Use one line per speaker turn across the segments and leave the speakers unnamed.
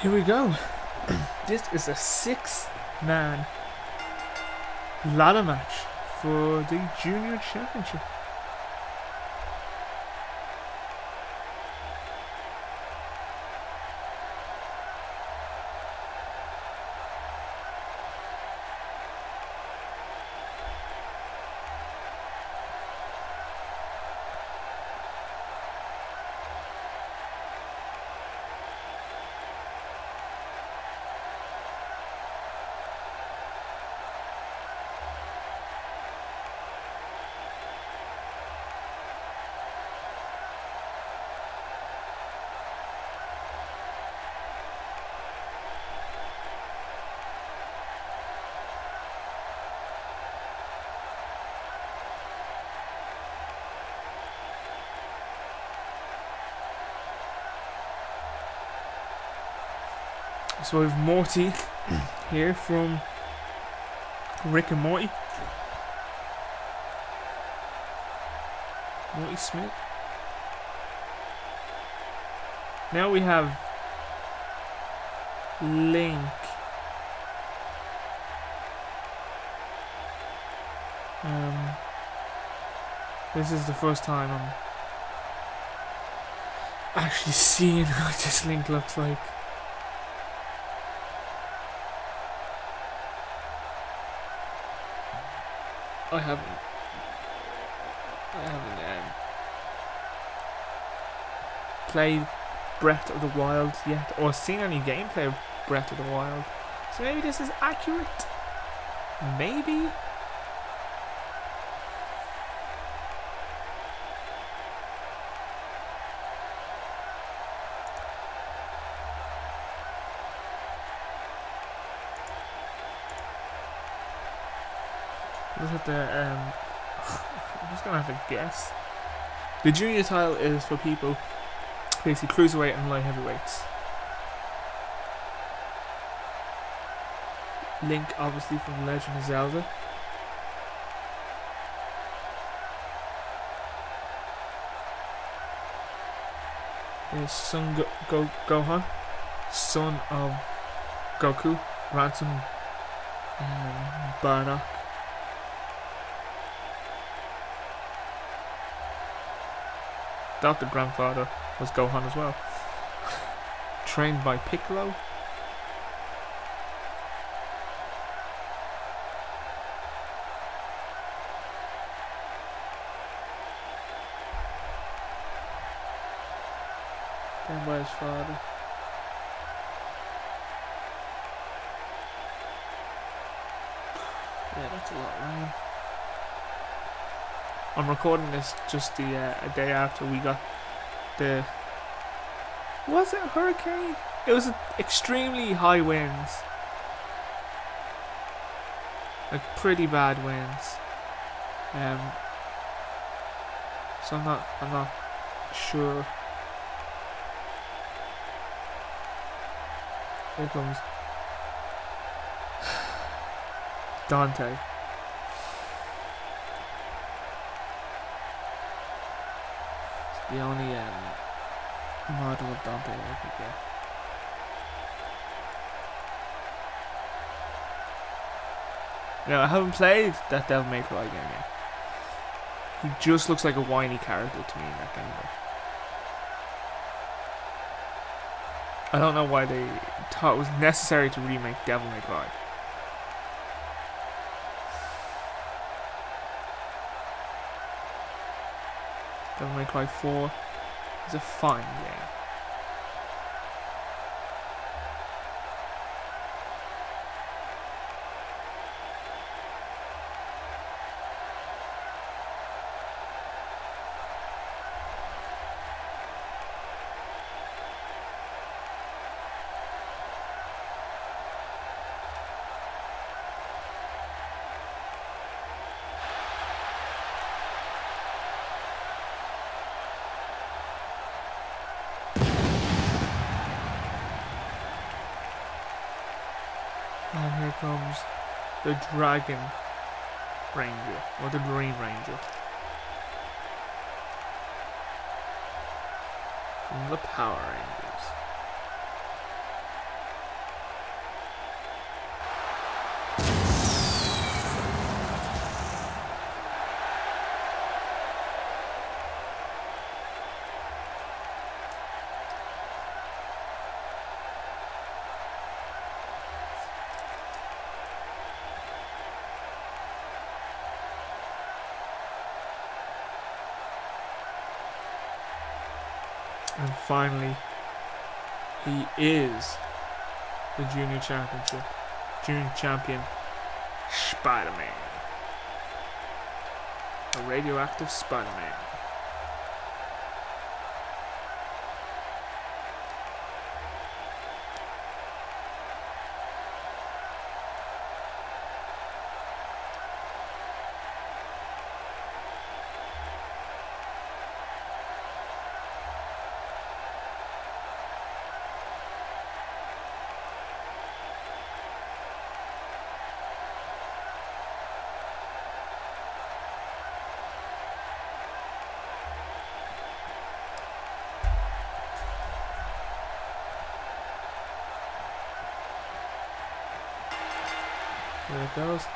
Here we go. This is a 6-man ladder match for the Junior Championship. So we have Morty here from Rick and Morty. Morty Smith. Now we have Link. This is the first time I'm actually seeing what this Link looks like. I haven't played Breath of the Wild yet, or seen any gameplay of Breath of the Wild. So maybe this is accurate. Maybe. I'm just gonna have to guess. The junior title is for people basically cruiserweight and light heavyweights. Link, obviously, from Legend of Zelda. Is Son Gohan, son of Goku, Ransom Bardock. Adopted grandfather was Gohan as well. Trained by Piccolo. Trained by his father. Yeah, that's a lot, Ryan. I'm recording this just a day after we got the... Was it a hurricane? It was extremely high winds. Like pretty bad winds. So I'm not sure. Here comes Dante. The only model of Dante I could get. Now I haven't played that Devil May Cry game yet. He just looks like a whiny character to me in that game though. I don't know why they thought it was necessary to remake Devil May Cry. Devil May Cry 4 is a fine game. And here comes the Dragon Ranger, or the Dream Ranger. From the Power Rangers. And finally, he is the Junior Champion, Spiderman. A radioactive Spiderman. There it goes.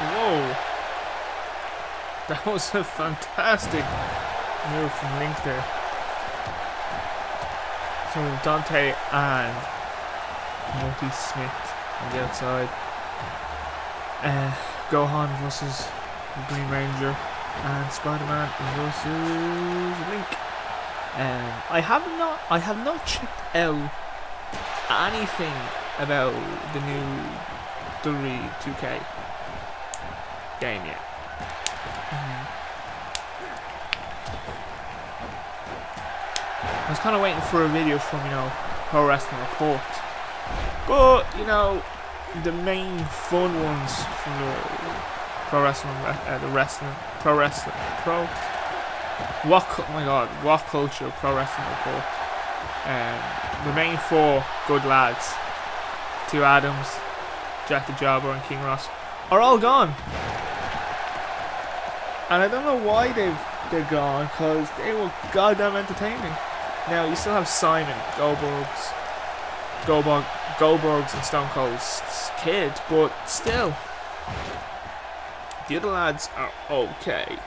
Whoa! That was a fantastic move from Link there. So Dante and Morty Smith on the outside. Gohan versus Green Ranger and Spider-Man versus Link. I have not checked out anything about the new 2K game yet. I was kind of waiting for a video from, Pro Wrestling Report. But, the main fun ones from the What Culture Pro Wrestling Report. The main four good lads, 2 Adams, Jack the Jobber and King Ross, are all gone. And I don't know why they're gone, because they were goddamn entertaining. Now, you still have Simon, Goldberg's and Stone Cold's kid, but still, the other lads are okay.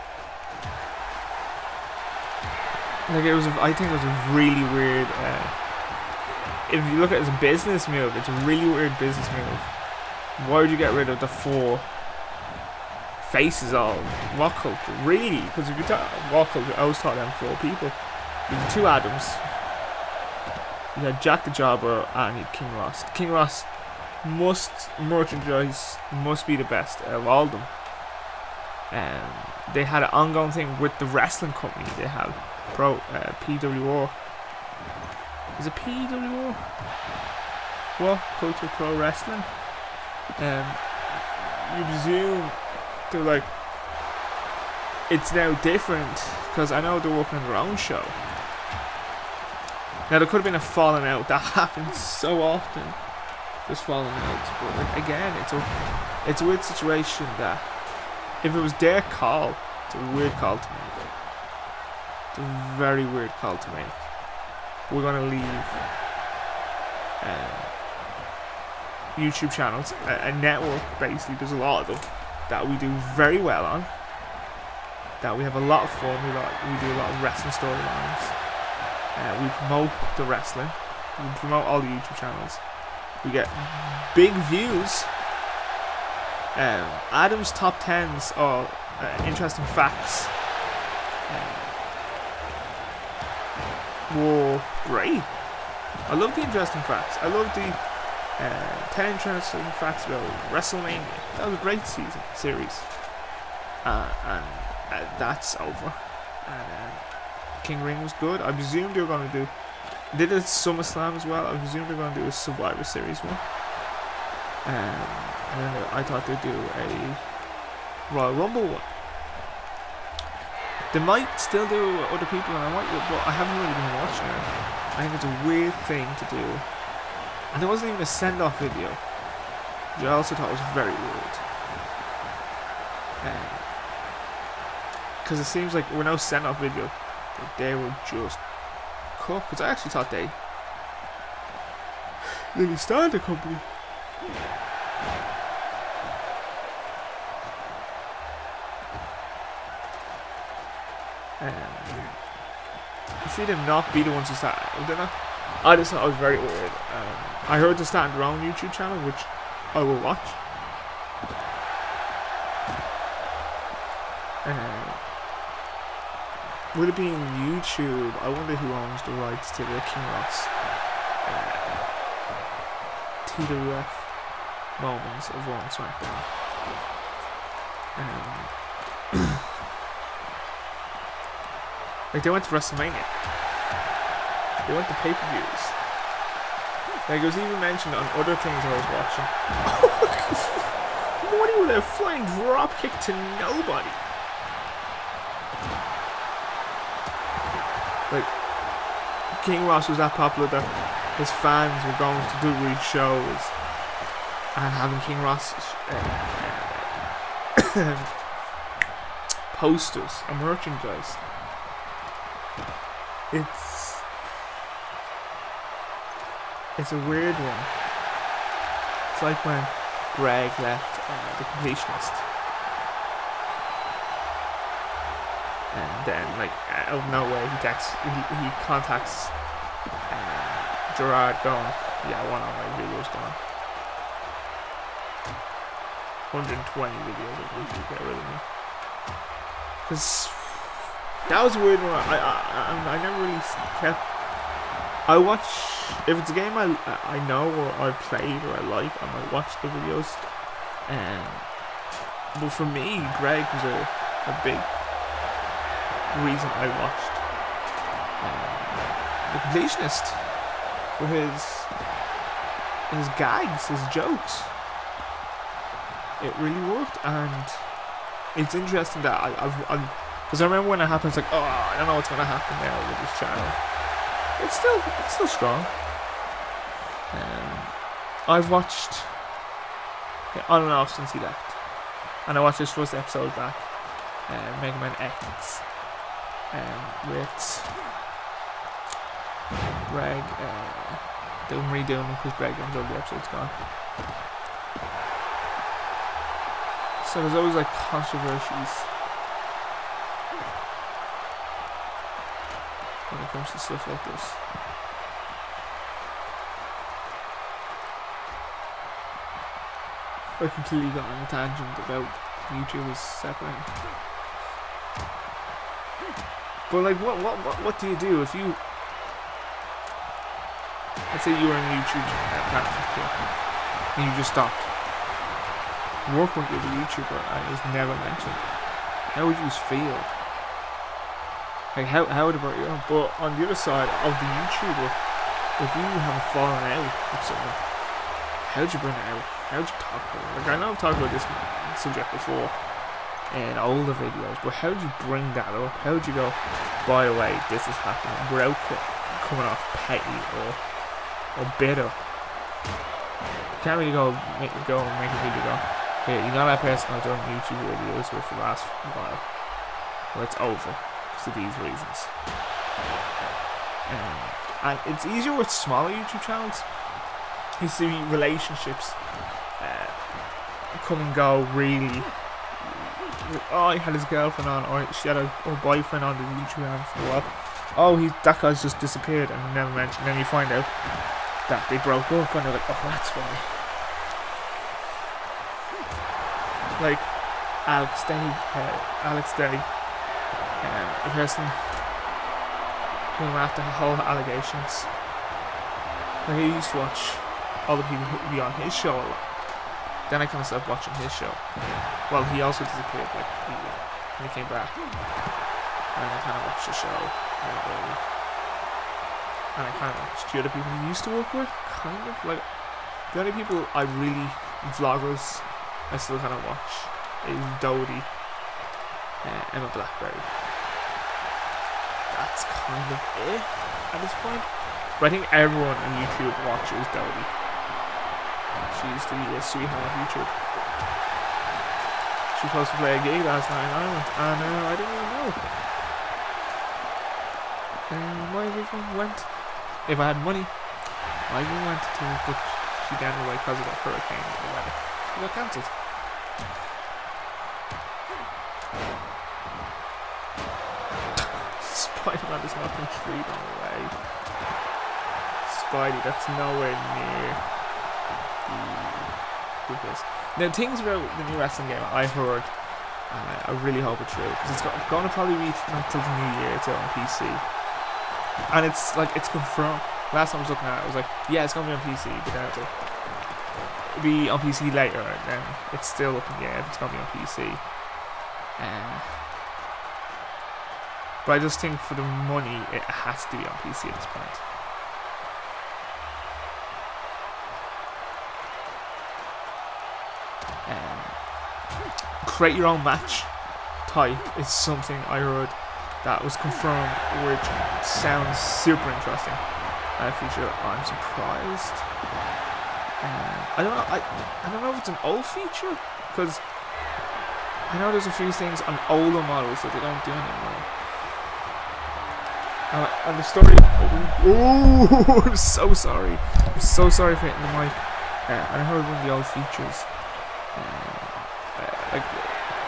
I think it was a really weird, if you look at it as a business move, it's a really weird business move. Why would you get rid of the 4 faces of What Culture? Really? Because if you talk What Culture, I always thought them 4 people. You had 2 Adams, you had Jack the Jobber, and you had King Ross. King Ross must be the best of all of them. They had an ongoing thing with the wrestling company. They have PWR. Is it PWR? What Culture Pro Wrestling? You presume they're it's now different, because I know they're working on their own show. Now, there could have been a falling out. That happens so often. There's falling outs. But again, it's a weird situation that if it was their call, it's a weird call to make. It's a very weird call to make. We're going to leave YouTube channels, a network basically. There's a lot of them that we do very well on. That we have a lot of fun. We do a lot of wrestling storylines. We promote the wrestling. We promote all the YouTube channels. We get big views. Adam's top 10s or interesting facts were great. I love the interesting facts. I love the 10 interesting facts about WrestleMania. That was a great series. And that's over. And King Ring was good. I presume they were going to do. They did a SummerSlam as well. I presume they were going to do a Survivor Series one. And I thought they'd do a Royal Rumble one. They might still do other people, and but I haven't really been watching it. I think it's a weird thing to do. And there wasn't even a send-off video, which I also thought was very weird. Because it seems like we're no send-off video. They were just cooked. Because I actually thought they started the company. You see them not be the ones who start. I just thought it was very weird. I heard they're starting their own YouTube channel, which I will watch. Would it be in YouTube? I wonder who owns the rights to the King Ross TWF moments of Raw and SmackDown. Like they went to WrestleMania. They went to pay-per-views. Like it was even mentioned on other things I was watching. Morty with a flying drop kick to nobody. Like King Ross was that popular that his fans were going to WWE shows and having King Ross posters and merchandise. It's a weird one. It's like when Greg left The Completionist. And then, like, out of nowhere, he contacts Gerard going, yeah, I want all my videos gone. 120 videos of YouTube, get rid of me. Because that was a weird one. I never really kept. I watch, if it's a game I know or I played or I like, I might watch the videos. But for me, Greg was a big reason I watched The Completionist for his gags, his jokes. It really worked, and it's interesting that because I remember when it happened, it's like, oh, I don't know what's gonna happen now with this channel. It's still strong. I've watched on and off since he left, and I watched his first episode back, Mega Man X, with Greg. They're redoing it because Greg ends up the episode's gone. So there's always like controversies when it comes to stuff like this. I completely got on a tangent about YouTube is separating. But like, what do you do if you, let's say you were on YouTube platform and you just stopped working with a YouTuber and it was never mentioned? How would you feel? Like how would it hurt you? But on the other side of the YouTuber, if you have a fallen out with someone, how'd you bring it out? How'd you talk about it? Like I know I've talked about this subject before in older videos, but how'd you bring that up? How'd you go, by the way, this is happening without coming off petty or bitter? You can't really go and make a video go, hey, you know that person I've done YouTube videos with for the last while? Well, it's over because of these reasons. And it's easier with smaller YouTube channels. You see relationships come and go really. Oh, he had his girlfriend on, or she had her boyfriend on the YouTube channel for a while. Oh, that guy's just disappeared and never mentioned. And then you find out that they broke up, and they're like, oh, that's why. Like Alex Day, a person who after the whole allegations. Like I used to watch other people who would be on his show a lot. Then I kind of stopped watching his show. Well, he also disappeared, like, when he came back. And I kind of watched the show. And I kind of watched the other people he used to work with. Kind of, like, the only people I really, vloggers, I still kind of watch is Dodie, Emma Blackberry. That's kind of it at this point. But I think everyone on YouTube watches Dodie. She's the sweetheart of YouTube. She was supposed to play a gig last night in Ireland, and I didn't even know. Why even went? If I had money, I even went to, but she ran away because of that hurricane and the weather. It got cancelled. God, there's no retreat on the way. Spidey, that's nowhere near the this. Now, things about the new wrestling game I heard, and I really hope it's true, because it's going to probably be not till the new year. It's out on PC, and it's like it's confirmed. Last time I was looking at it, I was like, yeah, it's going to be on PC, but then it's like, it'll be on PC later, and then it's still up in the air if it's going to be on PC. But I just think for the money, it has to be on PC at this point. Create your own match type is something I heard that was confirmed, which sounds super interesting. Feature, I'm surprised. I don't know. I don't know if it's an old feature, because I know there's a few things on older models that they don't do anymore. And the story. Oh, I'm so sorry. I'm so sorry for hitting the mic. And I heard one of the old features. Like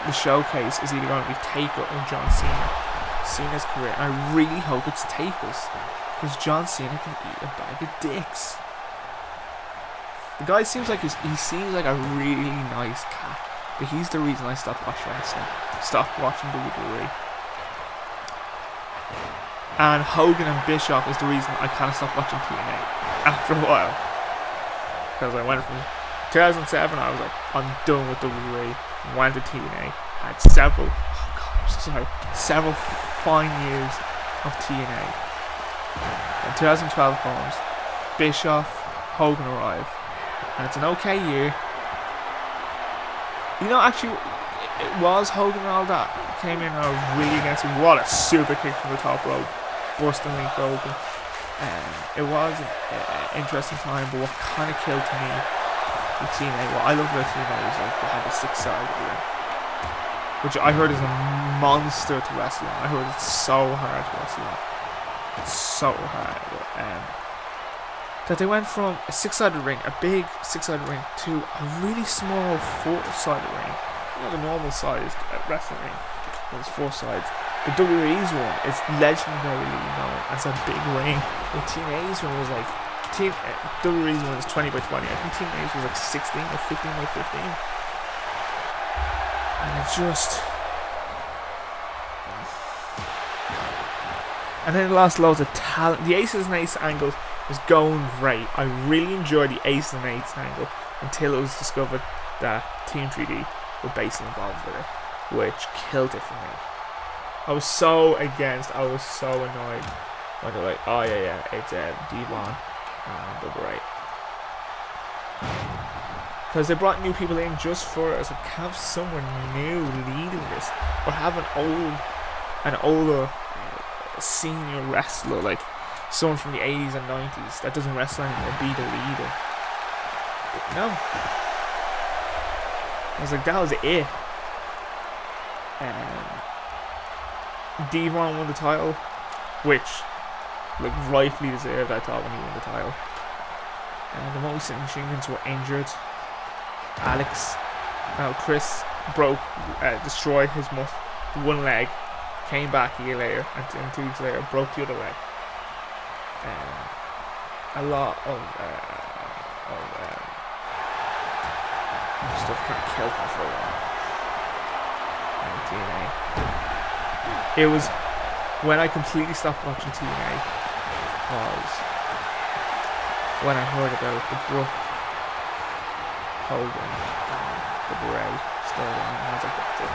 the showcase is either going to be Taker or John Cena's career. And I really hope it's Taker's, because John Cena can eat a bag of dicks. The guy seems like he seems like a really nice cat, but he's the reason I stopped watching wrestling, stopped watching WWE. And Hogan and Bischoff is the reason I kind of stopped watching TNA after a while, because I went from 2007, I was like, I'm done with WWE. Went to TNA, had several fine years of TNA. In 2012 comes, Bischoff, Hogan arrive, and it's an okay year. You know, actually, it was Hogan and all that came in and I was really against him. What a super kick from the top rope, busting link open. It was an interesting time, but what kind of killed me with TNA, what I loved about TNA is like they had the 6-sided ring, which I heard is a monster to wrestle on. I heard it's so hard to wrestle on. So hard. That they went from a 6-sided ring, a big 6-sided ring, to a really small 4-sided ring. You know, the normal sized wrestling ring. There's 4 sides. The WWE's one is legendarily known as a big ring. The TNA's one was like WWE's one is 20 by 20. I think TNA's was like 16 or 15 by 15. And it just... And then it lost loads of talent. The Aces and Eights angle was going great. I really enjoyed the Aces and Eights angle until it was discovered that Team 3D were basically involved with it, which killed it for me. I was so against, I was so annoyed when they're like, oh yeah, it's Devon and Double Right. Because they brought new people in just for us to have someone new leading this, or have an older senior wrestler, like someone from the 80s and 90s that doesn't wrestle anymore, be the leader. But no. I was like, that was it. Devon won the title, which, like, rightfully deserved, I thought, when he won the title. And the Moxie Machine Guns were injured. Chris destroyed his one leg, came back a year later, and 2 weeks later broke the other leg. A lot of stuff kind of killed me for a while. TNA. It was when I completely stopped watching TNA was when I heard about the Brooke Hogan the Bray storyline, and I was like, that's it.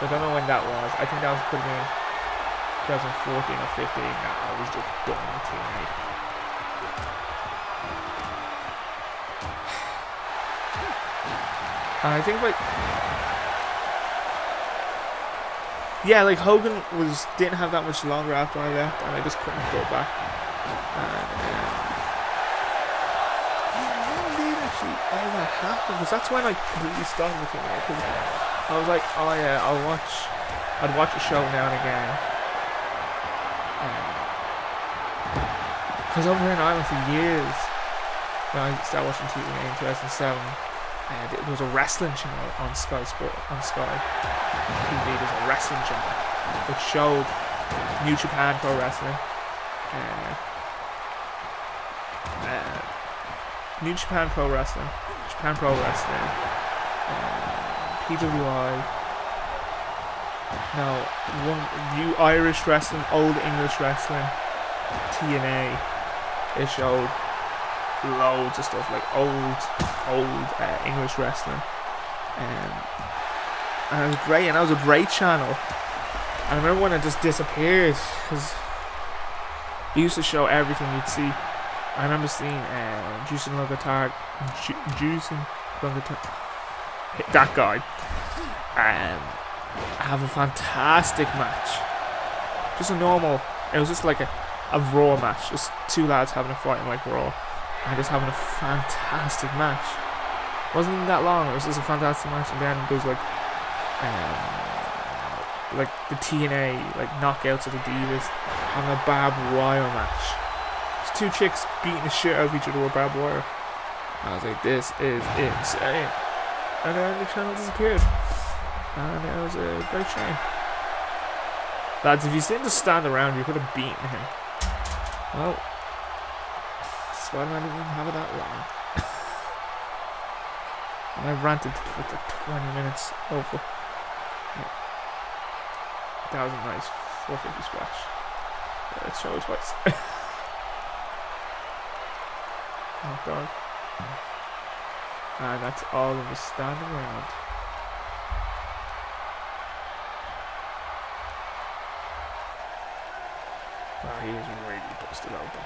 So I don't know when that was. I think that was could have been 2014 or 15. That I was just done with TNA. And I think like Hogan didn't have that much longer after I left, and I just couldn't go back. All that happened, because that's when I completely stopped with it. I was like, oh yeah, I'd watch a show now and again. Because over here in Ireland for years, when I started watching TV in 2007, there was a wrestling channel on Sky Sport, on Sky TV. There's a wrestling channel which showed New Japan Pro Wrestling. New Japan Pro Wrestling. Japan Pro Wrestling. PWI. No, New Irish Wrestling, Old English Wrestling, TNA. It showed loads of stuff like old English wrestling, and it was great. And that was a great channel. And I remember when it just disappeared because it used to show everything you'd see. I remember seeing Juicing Logatar, that guy, have a fantastic match. Just a normal. It was just like a Raw match. Just two lads having a fight in like Raw, and just having a fantastic match. It wasn't even that long. It was just a fantastic match, and then there was like the TNA like knockouts of the Divas having a barbed wire match. It's two chicks beating the shit out of each other with barbed wire. I was like, this is insane. And then the channel disappeared. And it was a great shame. Lads, if you didn't just stand around, you could have beaten him. Well, Spiderman didn't even have it that long. And I ranted for like 20 minutes over. Yeah. That was a nice 450 splash. Let's show it twice. Oh god. And that's all of us standing around. Oh, he is really busted open.